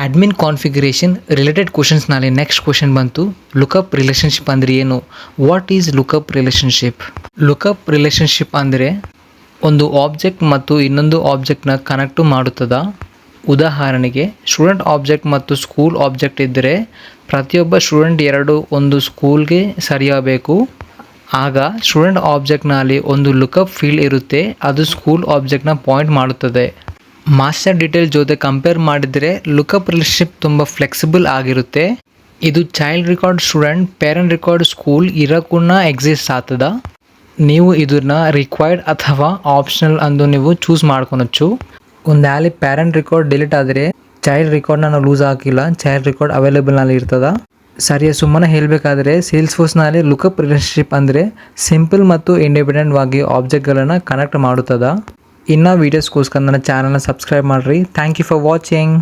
Admin configuration related ಕ್ವಶನ್ಸ್ನಲ್ಲಿ next question ಬಂತು, lookup relationship ಅಂದರೆ ಏನು? What is lookup relationship? Lookup relationship ಅಂದರೆ ಒಂದು ಆಬ್ಜೆಕ್ಟ್ ಮತ್ತು ಇನ್ನೊಂದು ಆಬ್ಜೆಕ್ಟ್ನ ಕನೆಕ್ಟು ಮಾಡುತ್ತದೆ. ಉದಾಹರಣೆಗೆ ಸ್ಟೂಡೆಂಟ್ ಆಬ್ಜೆಕ್ಟ್ ಮತ್ತು ಸ್ಕೂಲ್ ಆಬ್ಜೆಕ್ಟ್ ಇದ್ದರೆ ಪ್ರತಿಯೊಬ್ಬ ಸ್ಟೂಡೆಂಟ್ ಒಂದು ಸ್ಕೂಲ್ಗೆ ಸರಿಯಬೇಕು. ಆಗ ಸ್ಟೂಡೆಂಟ್ ಆಬ್ಜೆಕ್ಟ್ನಲ್ಲಿ ಒಂದು ಲುಕಪ್ ಫೀಲ್ಡ್ ಇರುತ್ತೆ, ಅದು ಸ್ಕೂಲ್ ಆಬ್ಜೆಕ್ಟ್ನ ಪಾಯಿಂಟ್ ಮಾಡುತ್ತದೆ. ಮಾಸ್ಟರ್ ಡೀಟೇಲ್ ಜೊತೆ ಕಂಪೇರ್ ಮಾಡಿದರೆ ಲುಕಪ್ ರಿಲೇಷನ್ಶಿಪ್ ತುಂಬ ಫ್ಲೆಕ್ಸಿಬಲ್ ಆಗಿರುತ್ತೆ. ಇದು child record student, parent record school ಇರೋಕ್ಕೂ ಎಕ್ಸಿಸ್ಟ್ ಆಗ್ತದೆ. ನೀವು ಇದನ್ನ ರಿಕ್ವೈರ್ಡ್ ಅಥವಾ ಆಪ್ಷನಲ್ ಅಂದು ನೀವು ಚೂಸ್ ಮಾಡ್ಕೊಳచ్చు. ಒಂದು ವೇಳೆ ಪೇರೆಂಟ್ ರೆಕಾರ್ಡ್ ಡಿಲೀಟ್ ಆದರೆ ಚೈಲ್ಡ್ ರೆಕಾರ್ಡ್ನ ನಾವು ಲೂಸ್ ಆಗಿಲ್ಲ, ಚೈಲ್ಡ್ ರೆಕಾರ್ಡ್ ಅವೈಲೇಬಲ್ನಲ್ಲಿ ಇರ್ತದೆ. ಸುಮ್ಮನೆ ಹೇಳಬೇಕಾದ್ರೆ ಸೇಲ್ಸ್ಫೋರ್ಸ್ನಲ್ಲಿ ಲುಕಪ್ ರಿಲೇಷನ್ಶಿಪ್ ಅಂದರೆ ಸಿಂಪಲ್ ಮತ್ತು ಇಂಡಿಪೆಂಡೆಂಟ್ ಆಗಿ ಆಬ್ಜೆಕ್ಟ್ಗಳನ್ನು ಕನೆಕ್ಟ್ ಮಾಡುತ್ತದೆ. ಇನ್ನೂ ವೀಡಿಯೋಸ್ಗೋಸ್ಕರ ನನ್ನ ಚಾನಲ್ನ ಸಬ್ಸ್ಕ್ರೈಬ್ ಮಾಡಿರಿ. Thank you for watching.